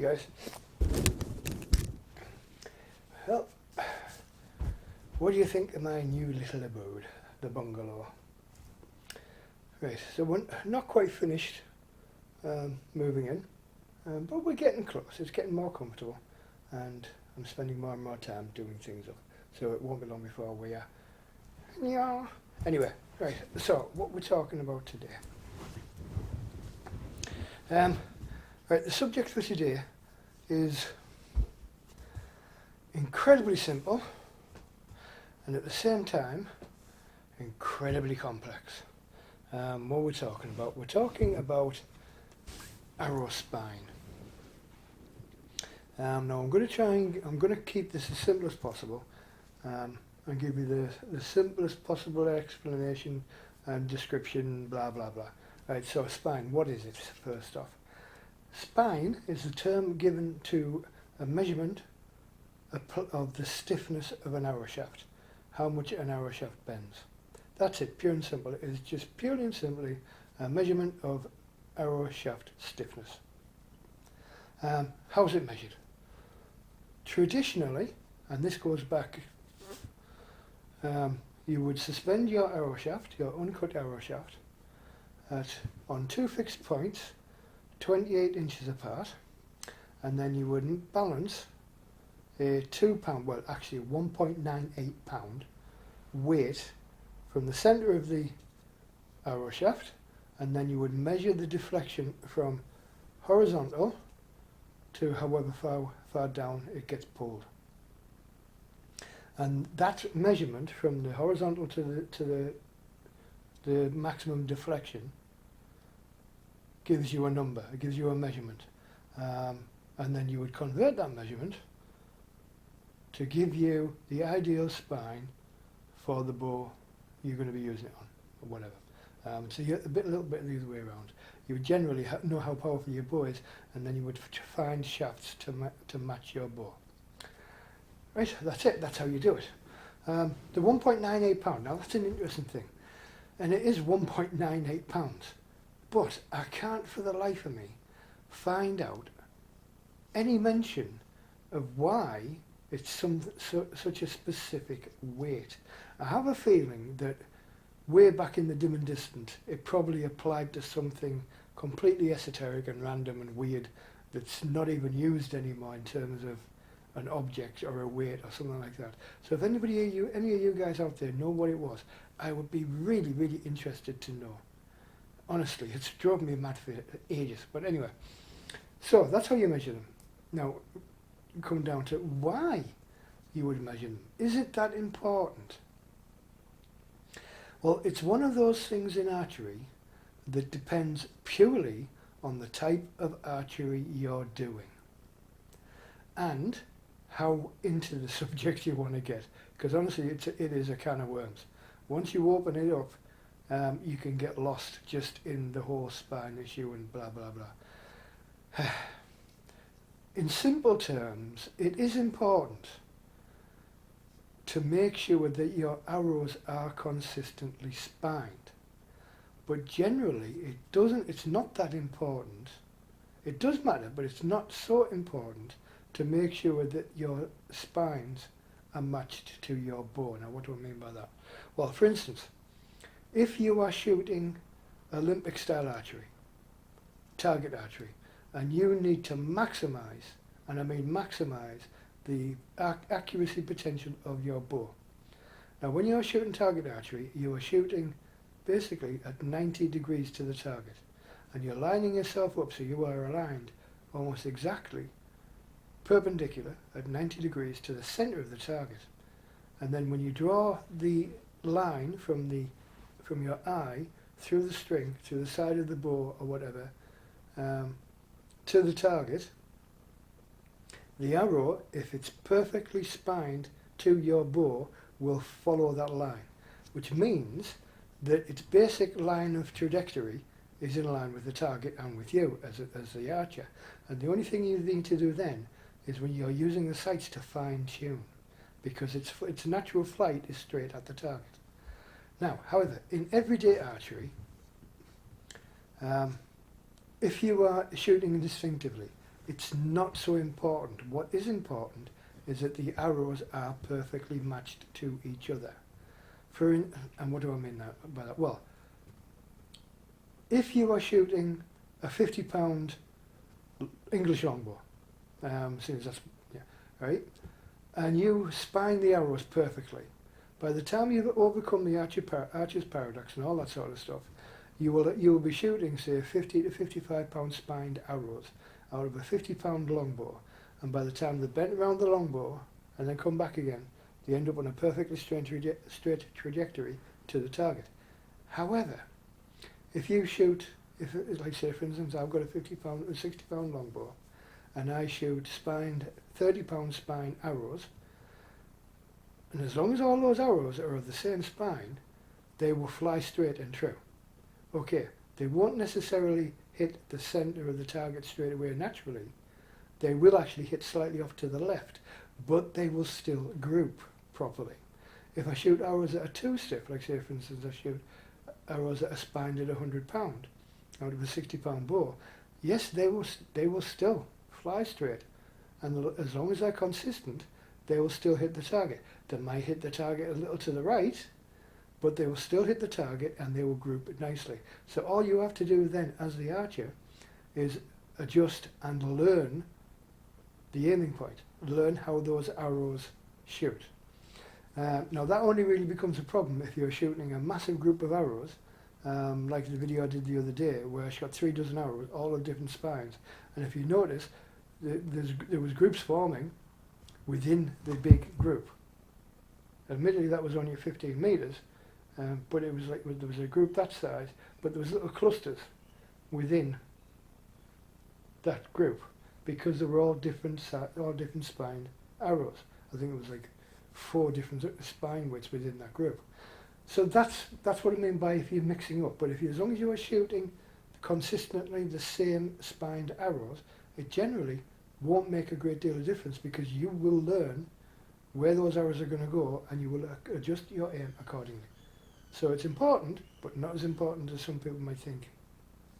guys. Well, what do you think of my new little abode, the bungalow? Right, so we're not quite finished moving in, but we're getting close. It's getting more comfortable, and I'm spending more and more time doing things up. So it won't be long before we are. Yeah. Anyway, right. So what we're talking about today. Right, the subject for today is incredibly simple, and at the same time, incredibly complex. What we're talking about arrow spine. Now I'm going to keep this as simple as possible, and give you the simplest possible explanation and description, blah blah blah. Right, so spine, what is it first off? Spine is a term given to a measurement of the stiffness of an arrow shaft, how much an arrow shaft bends. That's it, pure and simple. It is just purely and simply a measurement of arrow shaft stiffness. How is it measured? Traditionally, and this goes back, you would suspend your arrow shaft, your uncut arrow shaft, on two fixed points, 28 inches apart, and then you would balance a 2 pound, well actually 1.98 pound weight from the centre of the arrow shaft, and then you would measure the deflection from horizontal to however far down it gets pulled. And that measurement from the horizontal to the maximum deflection gives you a number, it gives you a measurement. And then you would convert that measurement to give you the ideal spine for the bow you're going to be using it on, or whatever. So you're a little bit the other way around. You would generally know how powerful your bow is, and then you would find shafts to match your bow. Right, that's it, that's how you do it. The 1.98 pound, now that's an interesting thing. And it is 1.98 pounds. But I can't for the life of me find out any mention of why it's such a specific weight. I have a feeling that way back in the dim and distant, it probably applied to something completely esoteric and random and weird that's not even used anymore in terms of an object or a weight or something like that. So if any of you guys out there know what it was, I would be really, really interested to know. Honestly, it's drove me mad for ages. But anyway, so that's how you measure them. Now, come down to why you would measure them. Is it that important? Well, it's one of those things in archery that depends purely on the type of archery you're doing and how into the subject you want to get. Because honestly, it is a can of worms. Once you open it up, you can get lost just in the whole spine issue and blah blah blah. In simple terms, it is important to make sure that your arrows are consistently spined. But generally it's not that important. It does matter, but it's not so important to make sure that your spines are matched to your bow. Now what do I mean by that? Well, for instance, if you are shooting Olympic style archery, target archery, and you need to maximize, and I mean maximize, the accuracy potential of your bow. Now when you're shooting target archery, you are shooting basically at 90 degrees to the target, and you're lining yourself up so you are aligned almost exactly perpendicular at 90 degrees to the center of the target. And then when you draw the line from your eye through the string, through the side of the bow or whatever, to the target, the arrow, if it's perfectly spined to your bow, will follow that line, which means that its basic line of trajectory is in line with the target and with you as the archer. And the only thing you need to do then is when you're using the sights to fine tune, because its natural flight is straight at the target. Now, however, in everyday archery, if you are shooting instinctively, it's not so important. What is important is that the arrows are perfectly matched to each other. And what do I mean by that? Well, if you are shooting a 50-pound English longbow, since that's, yeah, right, and you spine the arrows perfectly, by the time you've overcome the archer's paradox and all that sort of stuff, you will be shooting, say, 50 to 55-pound spined arrows out of a 50-pound longbow, and by the time they're bent around the longbow and then come back again, they end up on a perfectly straight trajectory to the target. However, if you shoot, like say for instance, I've got a 60-pound longbow, and I shoot 30-pound spine arrows, and as long as all those arrows are of the same spine, they will fly straight and true. Okay, they won't necessarily hit the centre of the target straight away naturally. They will actually hit slightly off to the left, but they will still group properly. If I shoot arrows that are too stiff, like say for instance I shoot arrows that are spined at 100 pound out of a 60-pound bow, yes, they will still fly straight, and as long as they're consistent, they will still hit the target. They might hit the target a little to the right, but they will still hit the target and they will group it nicely. So all you have to do then as the archer is adjust and learn the aiming point, learn how those arrows shoot. Now that only really becomes a problem if you're shooting a massive group of arrows, like the video I did the other day where I shot 3 dozen arrows, all of different spines. And if you notice, there was groups forming within the big group. Admittedly that was only 15 metres, but it was like there was a group that size, but there was little clusters within that group because they were all different spined arrows. I think it was like 4 different spine widths within that group. So that's what I mean by if you're mixing up. But as long as you are shooting consistently the same spined arrows, it generally won't make a great deal of difference because you will learn where those arrows are going to go and you will adjust your aim accordingly. So it's important, but not as important as some people might think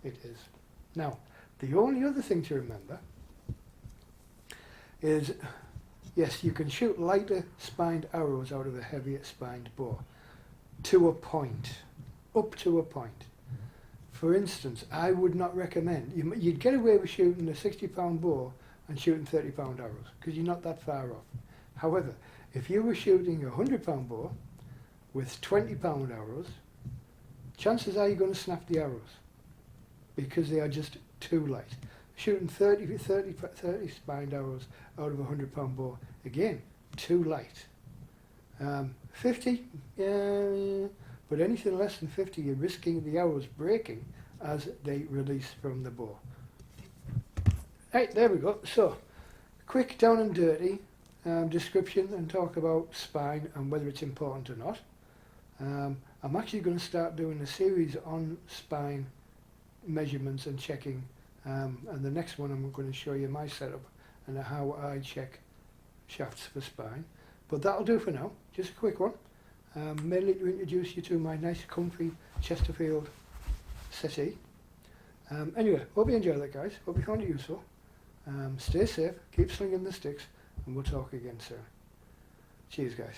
it is. Now, the only other thing to remember is, yes, you can shoot lighter spined arrows out of a heavier spined bow to a point, up to a point. For instance, I would not recommend, you'd get away with shooting a 60-pound bow and shooting 30-pound arrows because you're not that far off. However, if you were shooting a 100-pound bow with 20-pound arrows, chances are you're going to snap the arrows because they are just too light. Shooting 30 spined arrows out of a 100-pound bow, again, too light. 50, but anything less than 50, you're risking the arrows breaking as they release from the bow. Right, there we go. So, quick, down and dirty description and talk about spine and whether it's important or not. I'm actually going to start doing a series on spine measurements and checking, and the next one I'm going to show you my setup and how I check shafts for spine. But that'll do for now, just a quick one, mainly to introduce you to my nice comfy Chesterfield settee. Anyway, hope you enjoyed that, guys, hope you found it useful. Stay safe, keep slinging the sticks, and we'll talk again soon. Cheers, guys.